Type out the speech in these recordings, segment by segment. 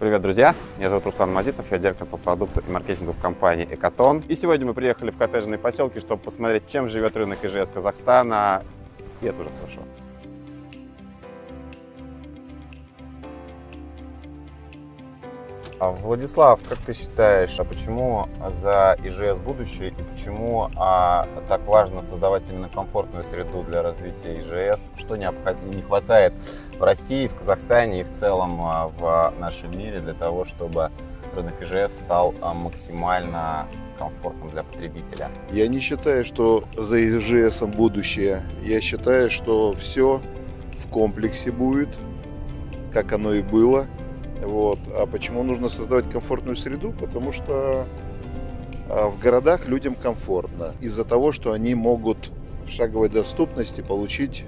Привет, друзья! Меня зовут Руслан Мазитов, я директор по продукту и маркетингу в компании Экотон. И сегодня мы приехали в коттеджные поселки, чтобы посмотреть, чем живет рынок ИЖС Казахстана. И это уже хорошо. Владислав, как ты считаешь, почему за ИЖС будущее и почему так важно создавать именно комфортную среду для развития ИЖС? Что не хватает в России, в Казахстане и в целом в нашем мире для того, чтобы рынок ИЖС стал максимально комфортным для потребителя? Я не считаю, что за ИЖСом будущее. Я считаю, что все в комплексе будет, как оно и было. А почему нужно создавать комфортную среду? Потому что в городах людям комфортно. Из-за того, что они могут в шаговой доступности получить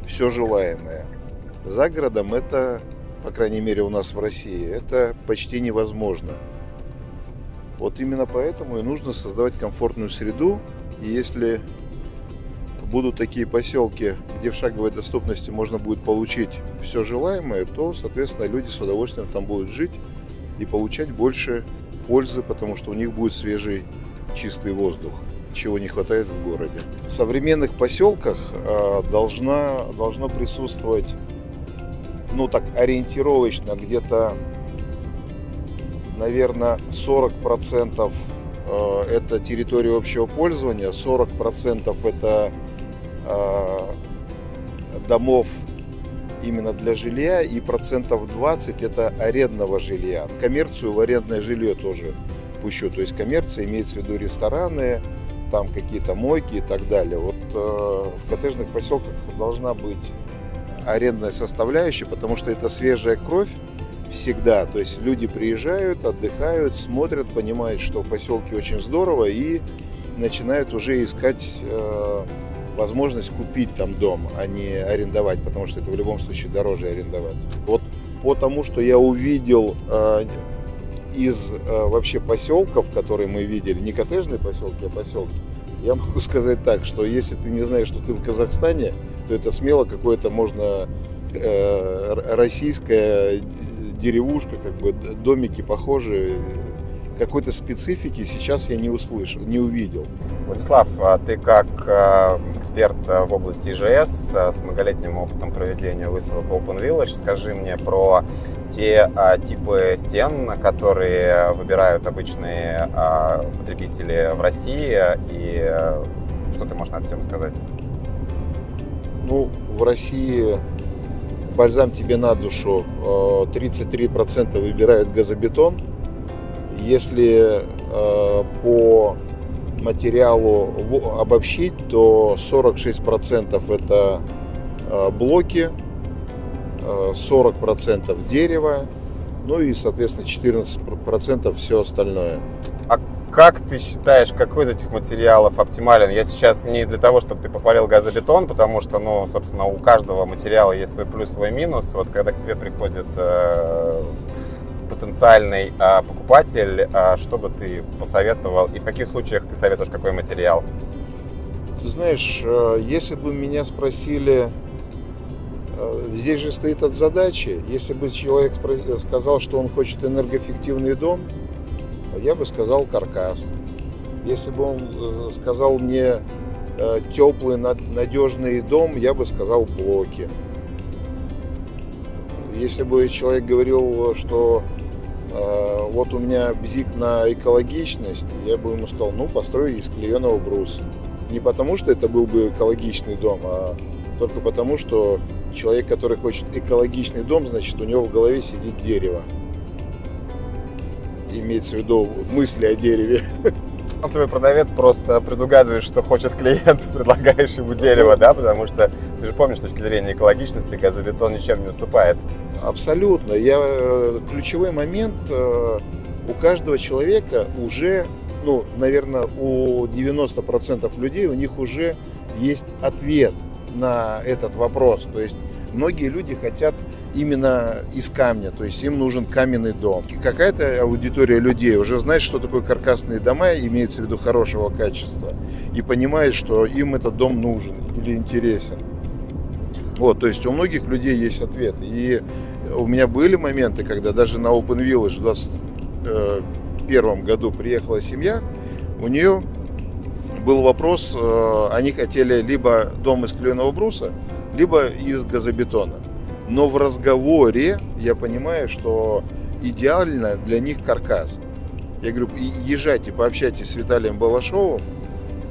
все желаемое. За городом это, по крайней мере у нас в России, это почти невозможно. Вот именно поэтому и нужно создавать комфортную среду. И если будут такие поселки, где в шаговой доступности можно будет получить все желаемое, то, соответственно, люди с удовольствием там будут жить и получать больше пользы, потому что у них будет свежий, чистый воздух, чего не хватает в городе. В современных поселках должно присутствовать, ориентировочно, где-то, наверное, 40% это территория общего пользования, 40% это домов именно для жилья и 20% это арендного жилья. Коммерцию в арендное жилье тоже пущу. То есть коммерция имеется в виду рестораны, там какие-то мойки и так далее. В коттеджных поселках должна быть арендная составляющая, потому что это свежая кровь всегда. То есть люди приезжают, отдыхают, смотрят, понимают, что в поселке очень здорово и начинают уже искать возможность купить там дом, а не арендовать, потому что это в любом случае дороже арендовать. Вот потому что я увидел из вообще поселков, которые мы видели, не коттеджные поселки, а поселки, я могу сказать так, что если ты не знаешь, что ты в Казахстане, то это смело какое-то можно российская деревушка, домики похожие. Какой-то специфики сейчас я не услышал, не увидел. Владислав, ты как эксперт в области ИЖС с многолетним опытом проведения выставок Open Village, скажи мне про те типы стен, которые выбирают обычные потребители в России, и что ты можешь на эту тему сказать? В России, бальзам тебе на душу, 33% выбирают газобетон. Если по материалу обобщить, то 46% это блоки, 40% дерево, и, соответственно, 14% все остальное. А как ты считаешь, какой из этих материалов оптимален? Я сейчас не для того, чтобы ты похвалил газобетон, потому что, собственно, у каждого материала есть свой плюс, свой минус. Вот когда к тебе приходит потенциальный покупатель, что бы ты посоветовал и в каких случаях ты советуешь какой материал? Ты знаешь, если бы меня спросили, здесь же стоит от задачи, если бы человек сказал, что он хочет энергоэффективный дом, я бы сказал каркас. Если бы он сказал мне теплый, надежный дом, я бы сказал блоки. Если бы человек говорил, что вот у меня бзик на экологичность, я бы ему сказал, построй из клееного бруса. Не потому, что это был бы экологичный дом, а только потому, что человек, который хочет экологичный дом, значит, у него в голове сидит дерево. Имеется в виду мысли о дереве. Твой продавец просто предугадывает, что хочет клиент, предлагаешь ему дерево, да, потому что ты же помнишь, с точки зрения экологичности газобетон ничем не уступает. Абсолютно. Ключевой момент, у каждого человека уже, наверное, у 90% людей у них уже есть ответ на этот вопрос. То есть многие люди хотят именно из камня, то есть им нужен каменный дом. Какая-то аудитория людей уже знает, что такое каркасные дома, имеется в виду хорошего качества, и понимает, что им этот дом нужен или интересен. То есть у многих людей есть ответ. И у меня были моменты, когда даже на Open Village в 2021 году приехала семья, у нее был вопрос, они хотели либо дом из клееного бруса, либо из газобетона. Но в разговоре я понимаю, что идеально для них каркас. Я говорю, езжайте, пообщайтесь с Виталием Балашовым,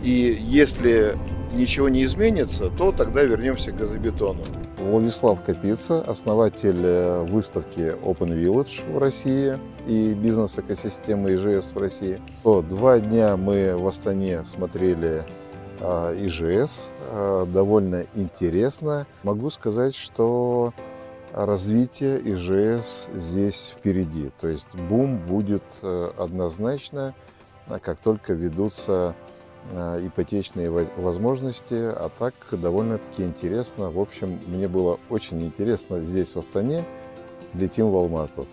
и если ничего не изменится, то тогда вернемся к газобетону. Владислав Капица, основатель выставки Open Village в России и бизнес-экосистемы ИЖС в России. 2 дня мы в Астане смотрели ИЖС, довольно интересно. Могу сказать, что развитие ИЖС здесь впереди. То есть бум будет однозначно, как только ведутся ипотечные возможности, а так довольно-таки интересно. В общем, мне было очень интересно здесь, в Астане. Летим в Алмату.